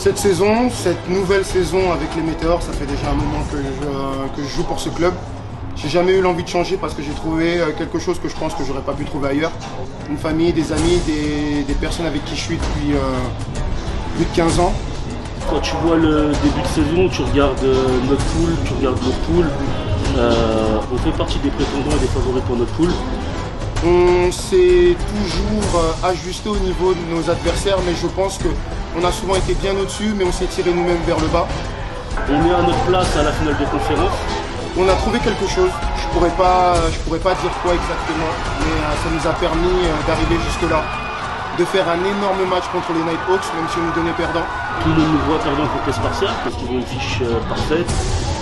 Cette saison, cette nouvelle saison avec les Météores, ça fait déjà un moment que je joue pour ce club. J'ai jamais eu l'envie de changer parce que j'ai trouvé quelque chose que je pense que j'aurais pas pu trouver ailleurs. Une famille, des amis, des personnes avec qui je suis depuis plus de 15 ans. Quand tu vois le début de saison, tu regardes notre poule, tu regardes notre poule. On fait partie des prétendants et des favoris pour notre poule. On s'est toujours ajusté au niveau de nos adversaires, mais je pense qu'on a souvent été bien au-dessus, mais on s'est tiré nous-mêmes vers le bas. On est à notre place à la finale de conférence. On a trouvé quelque chose, je pourrais pas dire quoi exactement, mais ça nous a permis d'arriver jusque-là, de faire un énorme match contre les Nighthawks, même si on nous donnait perdant. Tout le monde nous voit perdant contre les Spartiates parce qu'ils ont une fiche parfaite.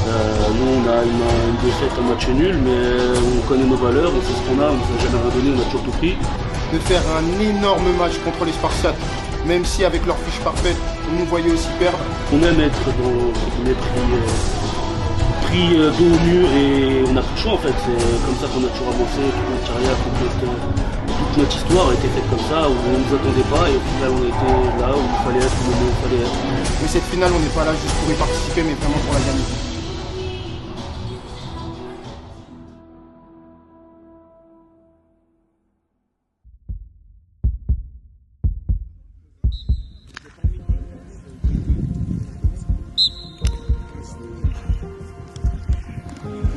Nous on a une défaite, un match nul, mais on connaît nos valeurs, on sait ce qu'on a, on ne nous a jamais redonné, on a toujours tout pris. De faire un énorme match contre les Spartiates, même si avec leur fiche parfaite, on nous voyait aussi perdre. On aime être pris dos au mur et on n'a plus de choix en fait. C'est comme ça qu'on a toujours avancé, toute notre carrière, toute notre histoire a été faite comme ça, où on ne nous attendait pas et au final on était là où il fallait être, au moment où il fallait être. Mais cette finale, on n'est pas là juste pour y participer, mais vraiment pour la gagner.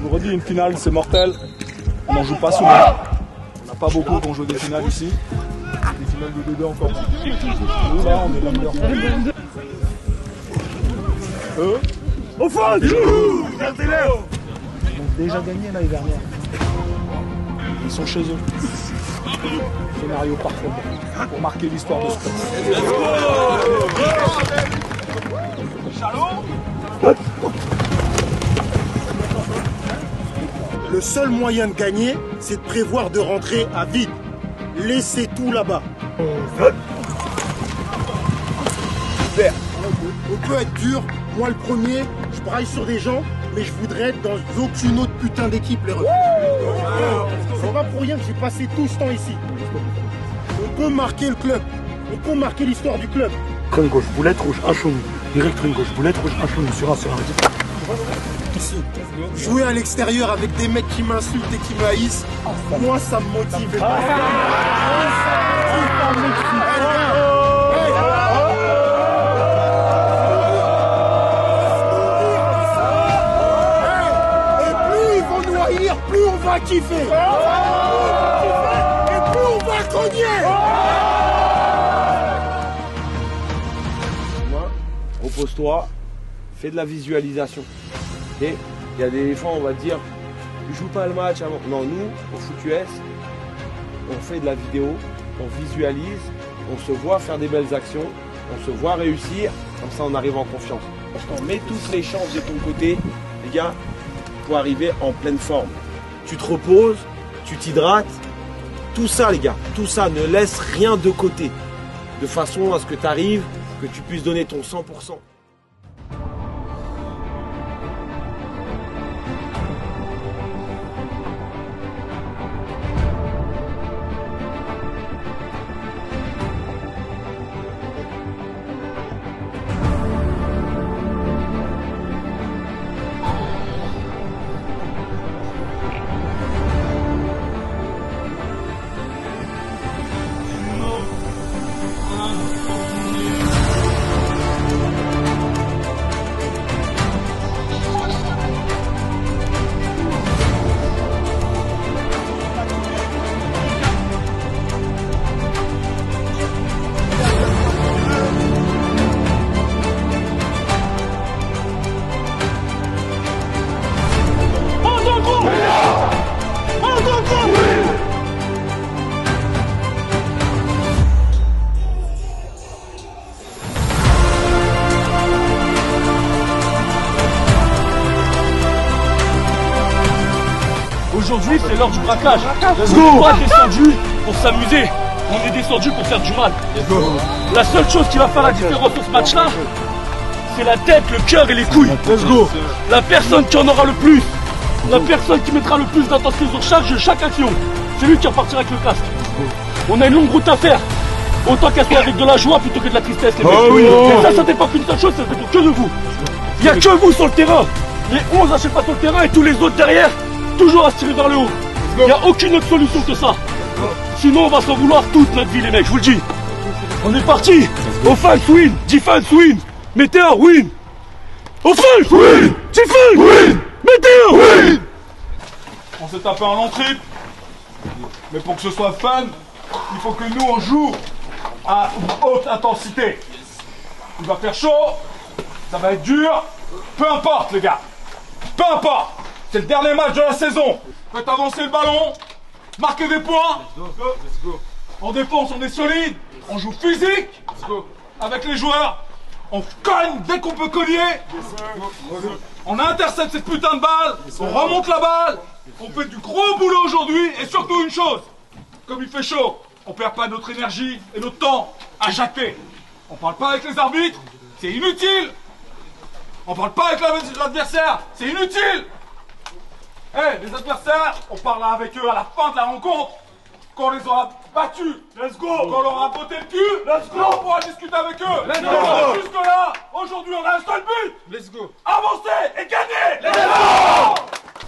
Je vous redis, une finale, c'est mortel. On n'en joue pas souvent. On n'a pas beaucoup qui ont joué des finales ici. Des finales de 2-2 encore. Nous, là, on est là meilleur. Eux, au fond, ils ont déjà gagné l'année dernière. Ils sont chez eux. Scénario parfait pour marquer l'histoire de ce club. Le seul moyen de gagner, c'est de prévoir de rentrer à vide. Laissez tout là-bas. On peut être dur. Moi, le premier, je braille sur des gens, mais je voudrais être dans aucune autre putain d'équipe, les refs. C'est pas pour rien que j'ai passé tout ce temps ici. On peut marquer le club. On peut marquer l'histoire du club. Train gauche, boulette rouge, un chaud. Direct train gauche, boulette rouge, un chaud. Sur un. Ici. Jouer à l'extérieur avec des mecs qui m'insultent et qui me haïssent, moi ça me motive. Et plus ils vont nous haïr, plus on va kiffer. Et plus on va cogner. Repose-toi, fais de la visualisation. Et il y a des fois on va dire, joue pas le match avant. Non, nous, au Foot US, on fait de la vidéo, on visualise, on se voit faire des belles actions, on se voit réussir, comme ça on arrive en confiance. On met toutes les chances de ton côté, les gars, pour arriver en pleine forme. Tu te reposes, tu t'hydrates, tout ça les gars, tout ça, ne laisse rien de côté, de façon à ce que tu arrives, que tu puisses donner ton 100%. Aujourd'hui, c'est l'heure du braquage. On n'est pas descendu pour s'amuser. On est descendu pour faire du mal. La seule chose qui va faire la différence dans ce match-là, c'est la tête, le cœur et les couilles. La personne qui en aura le plus, la personne qui mettra le plus d'intensité sur chaque jeu, chaque action, c'est lui qui repartira avec le casque. On a une longue route à faire. Autant qu'elle soit avec de la joie plutôt que de la tristesse, les mecs. Et ça dépend qu'une seule chose, ça dépend que de vous. Il n'y a que vous sur le terrain. Les 11 à chaque fois sur le terrain et tous les autres derrière, toujours à se tirer vers le haut. Il n'y a aucune autre solution que ça. Sinon, on va s'en vouloir toute notre vie, les mecs, je vous le dis. On est parti. Offense win, defense win, Météor win. Offense win, defense win, Météor win. On s'est tapé un long trip, mais pour que ce soit fun, il faut que nous on joue à haute intensité. Il va faire chaud, ça va être dur, peu importe les gars, peu importe. C'est le dernier match de la saison. Faites avancer le ballon, marquez des points. En défense on est solide, on joue physique avec les joueurs. On cogne dès qu'on peut cogner. On intercepte cette putain de balle, on remonte la balle. On fait du gros boulot aujourd'hui et surtout une chose, comme il fait chaud, on perd pas notre énergie et notre temps à jatter. On parle pas avec les arbitres, c'est inutile. On parle pas avec l'adversaire, c'est inutile. Les adversaires, on parlera avec eux à la fin de la rencontre, quand on les aura battus. Let's go. Quand on leur aura botté le cul, let's go. On pourra discuter avec eux. Let's go. Jusque là, aujourd'hui on a un seul but. Let's go. Avancer et gagner. Let's go.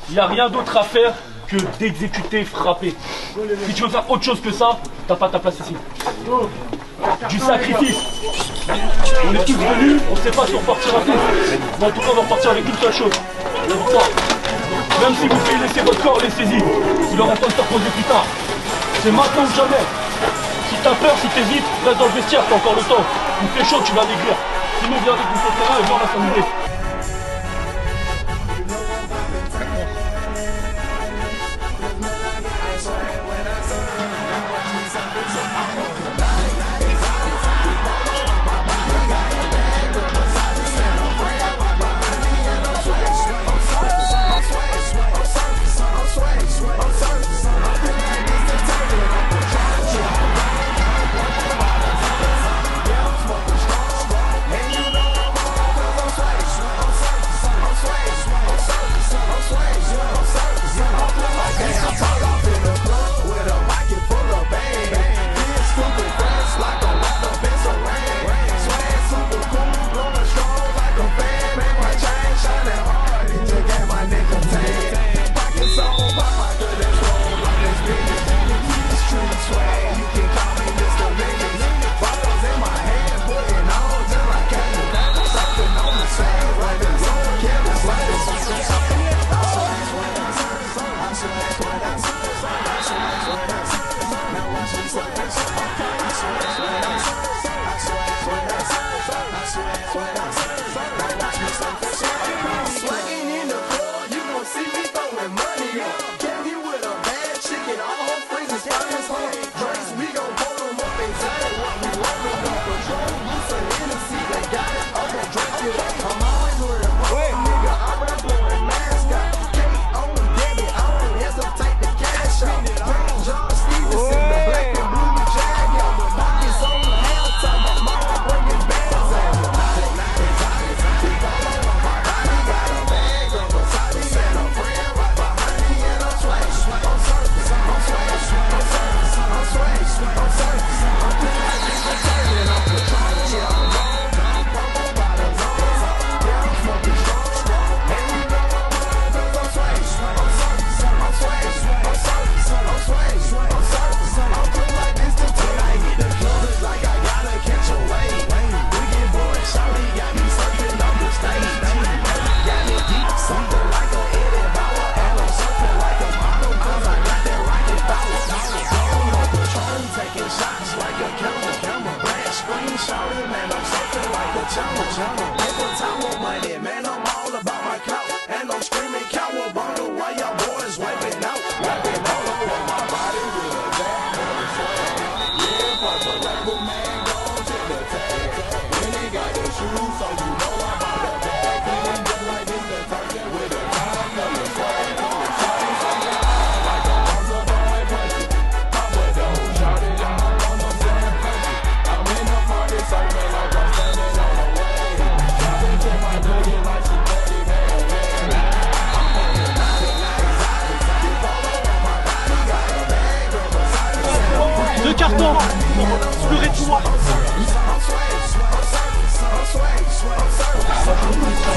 Il n'y a rien d'autre à faire que d'exécuter, frapper. Si tu veux faire autre chose que ça, t'as pas ta place ici. Du sacrifice. On est tous venus, on sait pas si on partira tous. Mais en tout cas, on va repartir avec une seule chose. La victoire. Même si vous pouvez laisser votre corps les saisir, il aura pas de se reposer plus tard. C'est maintenant ou jamais. Si t'as peur, si t'hésites, reste dans le vestiaire, t'as encore le temps. Il fait chaud, tu vas maigrir. Sinon, viens avec nous sur le terrain et viens, on va s'amuser.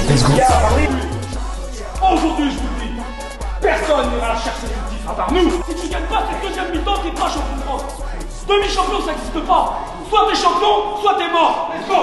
Let's go. Aujourd'hui, je vous le dis, personne n'ira chercher le titre à part nous. Si tu gagnes pas cette deuxième mi-temps, t'es pas champion de France. Demi-champion, ça n'existe pas. Soit t'es champion, soit t'es mort. Let's go.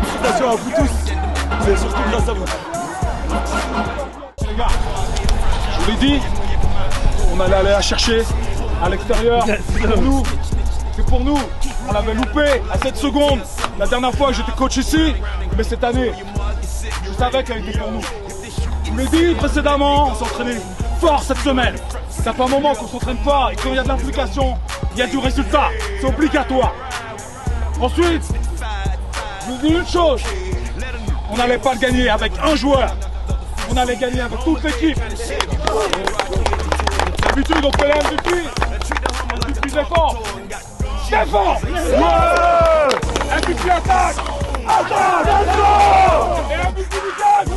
Félicitations à vous tous. C'est surtout grâce à vous. Les gars, je vous l'ai dit, on allait aller la chercher à l'extérieur. C'est pour nous. On l'avait loupé à 7 secondes. La dernière fois que j'étais coach ici, mais cette année, je savais qu'elle était pour nous. Je vous l'ai dit précédemment, on s'est entraîné fort cette semaine. Ça fait un moment qu'on s'entraîne fort et quand il y a de l'implication, il y a du résultat. C'est obligatoire. Ensuite, je vous dis une chose. On n'allait pas le gagner avec un joueur. On allait gagner avec toute l'équipe. D'habitude, on fait les MVP. MVP défense. Défense. MVP attaque. Attaque. Et MVP du gagne.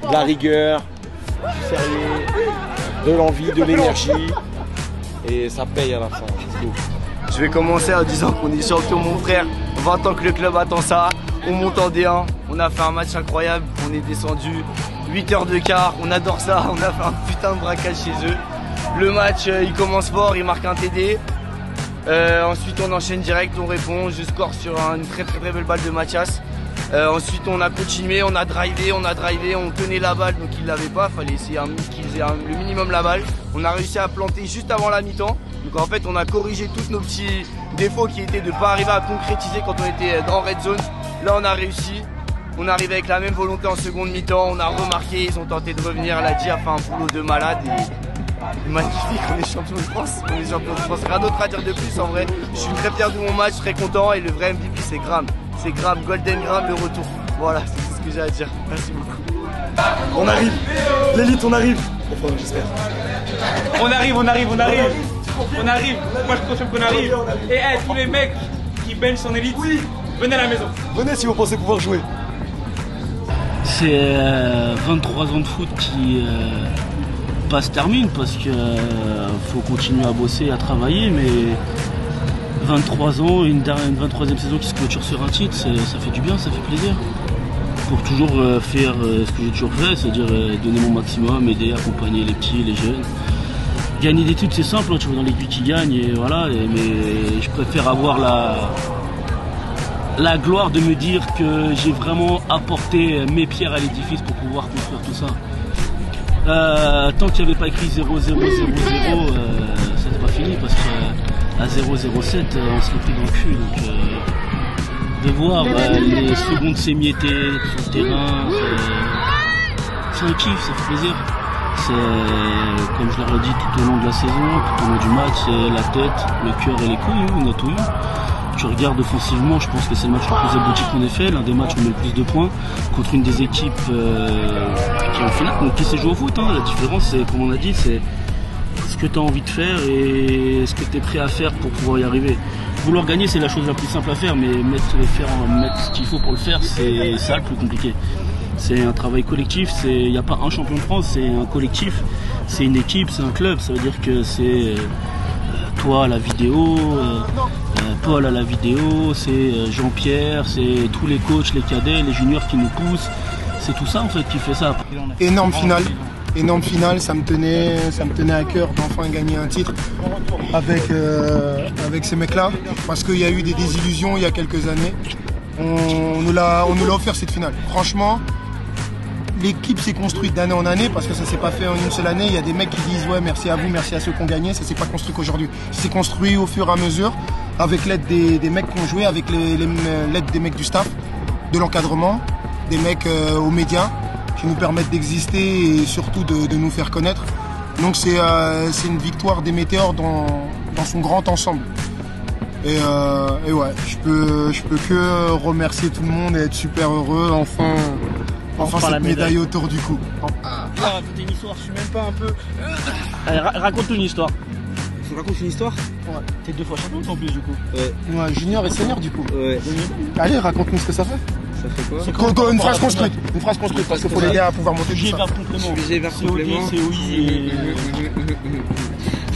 De la rigueur, du sérieux, de l'envie, de l'énergie et ça paye à la fin. Je vais commencer en disant qu'on est champion mon frère, 20 ans que le club attend ça, on monte en D1, on a fait un match incroyable, on est descendu 8 heures de quart, on adore ça, on a fait un putain de braquage chez eux. Le match il commence fort, il marque un TD, ensuite on enchaîne direct, on répond, je score sur une très belle balle de Mathias. Ensuite on a continué, on a drivé, on tenait la balle donc il l'avait pas, fallait essayer qu'ils aient le minimum la balle. On a réussi à planter juste avant la mi-temps, donc en fait on a corrigé tous nos petits défauts qui étaient de ne pas arriver à concrétiser quand on était dans red zone. Là on a réussi, on arrive avec la même volonté en seconde mi-temps, on a remarqué, ils ont tenté de revenir, la DIA a fait un boulot de malade et magnifique, on est champion de France, rien d'autre à dire de plus en vrai. Je suis très fier de mon match, très content et le vrai MVP c'est Graham. C'est Graham, Golden Graham, le retour. Voilà, c'est ce que j'ai à dire. Merci beaucoup. On arrive, l'élite, on arrive. Enfin, j'espère. On arrive. Moi je confirme qu'on arrive. Et tous les mecs qui benchent son élite, venez à la maison. Venez si vous pensez pouvoir jouer. C'est 23 ans de foot qui pas se terminent parce que faut continuer à bosser, à travailler, mais 23 ans, une 23e saison qui se clôture sur un titre, ça fait du bien, ça fait plaisir. Pour toujours faire ce que j'ai toujours fait, c'est-à-dire donner mon maximum, aider, accompagner les petits, les jeunes. Gagner des titres c'est simple, hein, tu vois dans l'équipe qui gagne, et voilà, mais je préfère avoir la gloire de me dire que j'ai vraiment apporté mes pierres à l'édifice pour pouvoir construire tout ça. Tant qu'il n'y avait pas écrit 0-0-0-0, ça c'est pas fini parce que à 0-0-7 on se l'est pris dans le cul. Donc de voir les secondes s'émietter sur le terrain, c'est un kiff, ça fait plaisir. C'est comme je l'aurais dit tout au long de la saison, tout au long du match, c'est la tête, le cœur et les couilles, on a tout eu. Tu regardes offensivement, je pense que c'est le match le plus abouti qu'on ait fait, l'un des matchs où on met le plus de points, contre une des équipes qui est en finale, donc qui sait jouer au foot. Hein. La différence, c'est, comme on a dit, c'est ce que tu as envie de faire et ce que tu es prêt à faire pour pouvoir y arriver. Vouloir gagner, c'est la chose la plus simple à faire, mais mettre ce qu'il faut pour le faire, c'est ça le plus compliqué. C'est un travail collectif, il n'y a pas un champion de France, c'est un collectif, c'est une équipe, c'est un club. Ça veut dire que c'est toi à la vidéo, Paul à la vidéo, c'est Jean-Pierre, c'est tous les coachs, les cadets, les juniors qui nous poussent. C'est tout ça en fait qui fait ça. Énorme finale, ça me tenait à cœur d'enfin gagner un titre avec ces mecs-là, parce qu'il y a eu des désillusions il y a quelques années. On nous l'a offert cette finale. Franchement, l'équipe s'est construite d'année en année parce que ça s'est pas fait en une seule année. Il y a des mecs qui disent ouais merci à vous, merci à ceux qui ont gagné. Ça s'est pas construit qu'aujourd'hui. Ça s'est construit au fur et à mesure avec l'aide des mecs qui ont joué, avec l'aide des mecs du staff, de l'encadrement, des mecs aux médias qui nous permettent d'exister et surtout de nous faire connaître. Donc c'est une victoire des Météores dans son grand ensemble. Et ouais, je peux que remercier tout le monde et être super heureux enfin cette médaille autour du cou. Raconter une histoire, je suis même pas un peu. Allez, raconte-nous une histoire. Tu racontes une histoire? Ouais. T'es 2 fois champion en plus du coup. Ouais, junior et senior du coup. Ouais. Allez, raconte-nous ce que ça fait. Ça fait quoi? Une phrase construite. Une phrase construite parce qu'il faut l'aider à pouvoir monter tout ça. Verbe complément. Verbe complément. C'est oui.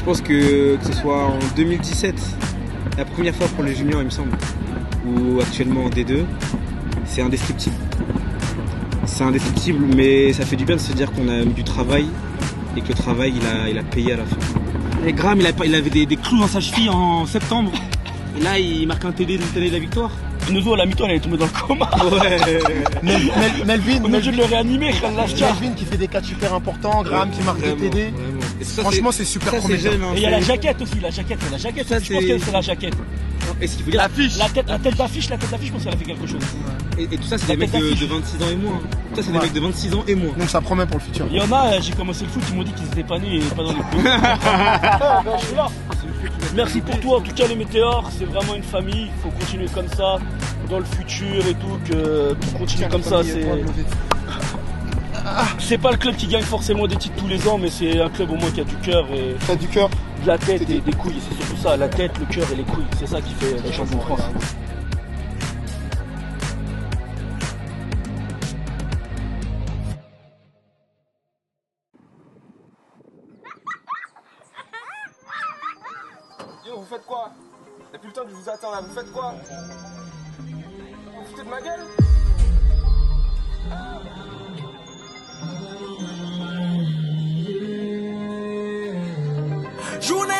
pense que ce soit en 2017, la première fois pour les juniors, il me semble, ou actuellement en D2, c'est indescriptible. C'est indescriptible, mais ça fait du bien de se dire qu'on a mis du travail et que le travail, il a payé à la fin. Et Graham, il avait des clous dans sa cheville en septembre. Et là, il marque un TD de la victoire. Nouveau à la mi-temps, elle est tombée dans le coma. Ouais. Melvin, On est obligé de le réanimer. Melvin qui fait des catchs super importants, Graham qui marque des TD. Franchement, c'est super prometteur. jeune, hein, Et il y a la jaquette aussi, la jaquette. Ça, Je pense que c'est la jaquette. Et ce qu'il faut dire, La tête d'affiche, je pense qu'elle a fait quelque chose. et tout ça, c'est des mecs de 26 ans et moins. Tout ça, c'est des mecs de 26 ans et moins. Donc ça promet pour le futur. Il y en a, j'ai commencé le foot, ils m'ont dit qu'ils étaient pas nés et pas dans les coups. Je suis là. Merci pour toi, en tout cas les météores, c'est vraiment une famille, il faut continuer comme ça, dans le futur et tout, que tout continue comme ça. C'est pas le club qui gagne forcément des titres tous les ans, mais c'est un club au moins qui a du cœur et T'as du cœur. de la tête et des couilles, c'est surtout ça, la tête, le cœur et les couilles, c'est ça qui fait les champions de France. Yo, vous faites quoi? Depuis le temps que je vous attends là, vous faites quoi? Vous foutez de ma gueule? Journée